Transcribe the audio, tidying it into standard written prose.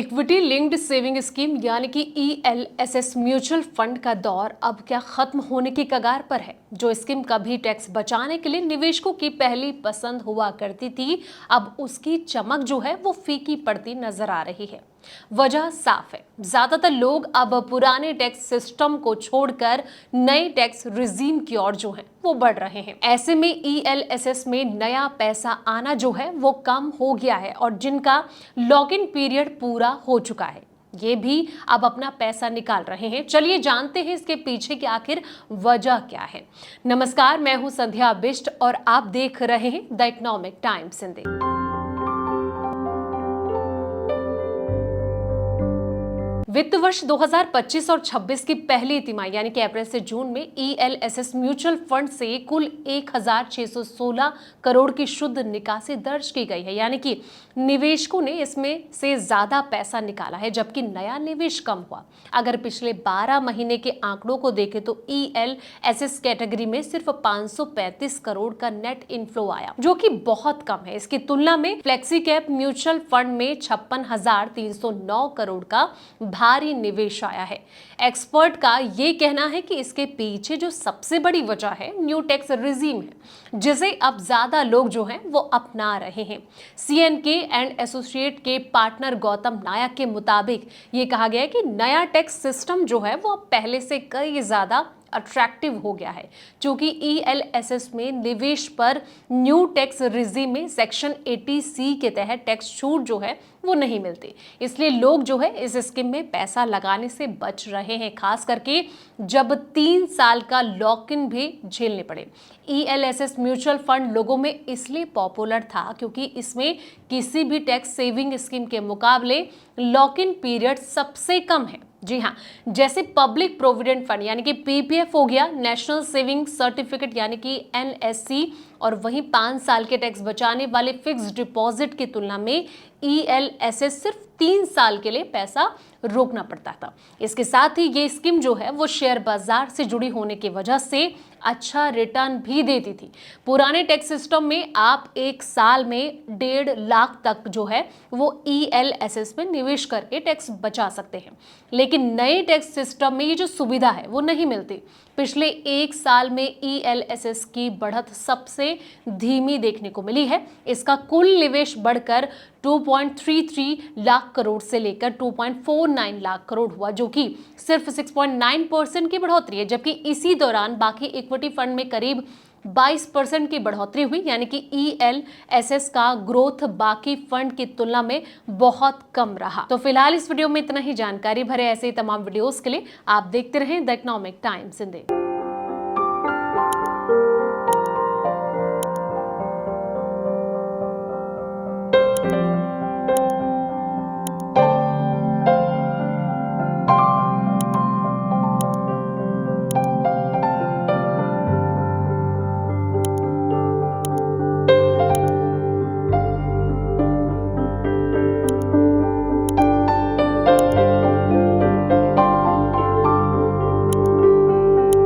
Equity linked saving scheme यानी कि ELSS mutual fund का दौर अब क्या खत्म होने की कगार पर है। जो स्कीम कभी टैक्स बचाने के लिए निवेशकों की पहली पसंद हुआ करती थी, अब उसकी चमक जो है वो फीकी पड़ती नजर आ रही है। वजह साफ है, ज्यादातर लोग अब पुराने टैक्स सिस्टम को छोड़कर नए टैक्स रिजीम की ओर जो है वो बढ़ रहे हैं। ऐसे में ELSS में नया पैसा आना जो है वो कम हो गया है और जिनका लॉक इन पीरियड पूरा हो चुका है ये भी अब अपना पैसा निकाल रहे हैं। चलिए जानते हैं इसके पीछे की आखिर वजह क्या है। नमस्कार, मैं हूं संध्या बिष्ट और आप देख रहे हैं द इकोनॉमिक टाइम्स हिंदी। वित्त वर्ष 2025 और 26 की पहली तिमाही यानी कि अप्रैल से जून में ELSS म्यूचुअल फंड से कुल 1616 करोड़ की शुद्ध निकासी दर्ज की गई है, यानी कि निवेशकों ने इसमें से ज्यादा पैसा निकाला है जबकि नया निवेश कम हुआ। अगर पिछले 12 महीने के आंकड़ों को देखें तो ELSS कैटेगरी में सिर्फ 535 करोड़ का नेट इनफ्लो आया, जो कि बहुत कम है। इसकी तुलना में फ्लेक्सी कैप म्यूचुअल फंड में 56,309 करोड़ का भारी निवेश आया है। एक्सपर्ट का ये कहना है कि इसके पीछे जो सबसे बड़ी वजह है न्यू टैक्स रिजीम है, जिसे अब ज्यादा लोग जो हैं वो अपना रहे हैं। CNK एंड एसोसिएट के पार्टनर गौतम नायक के मुताबिक ये कहा गया है कि नया टैक्स सिस्टम जो है वो पहले से कई ज्यादा अट्रैक्टिव हो गया है, क्योंकि ELSS में निवेश पर न्यू टैक्स रिजीम में सेक्शन 80C के तहत टैक्स छूट जो है वो नहीं मिलती। इसलिए लोग जो है इस स्कीम में पैसा लगाने से बच रहे हैं, खास करके जब 3 साल का लॉक इन भी झेलने पड़े। ELSS म्यूचुअल फंड लोगों में इसलिए पॉपुलर था क्योंकि इसमें किसी भी टैक्स सेविंग स्कीम के मुकाबले लॉक इन पीरियड सबसे कम है। जी हाँ, जैसे पब्लिक प्रोविडेंट फंड यानी कि PPF हो गया, नेशनल सेविंग सर्टिफिकेट यानी कि NSC, और वहीं 5 साल के टैक्स बचाने वाले फिक्स डिपॉजिट की तुलना में ELSS सिर्फ 3 साल के लिए पैसा रोकना पड़ता था। इसके साथ ही ये स्कीम जो है वो शेयर बाजार से जुड़ी होने की वजह से अच्छा रिटर्न भी देती थी। पुराने टैक्स सिस्टम में आप एक साल में 1.5 लाख तक जो है वो ELSS में निवेश करके टैक्स बचा सकते हैं, लेकिन नए टैक्स सिस्टम में ये जो सुविधा है वो नहीं मिलती। पिछले एक साल में ELSS की बढ़त सबसे धीमी देखने को मिली है। इसका कुल निवेश बढ़कर 2.33 लाख करोड़ से लेकर 2.49 लाख करोड़ हुआ, जो कि सिर्फ 6.9% की बढ़ोतरी है, जबकि इसी दौरान बाकी इक्विटी फंड में करीब 22% की बढ़ोतरी हुई, यानी कि ELSS का ग्रोथ बाकी फंड की तुलना में बहुत कम रहा। तो फिलहाल इस वीडियो में इतना ही। जानकारी भरे ऐसे ही तमाम वीडियोस के लिए आप देखते रहें द इकोनॉमिक टाइम्स हिंदी।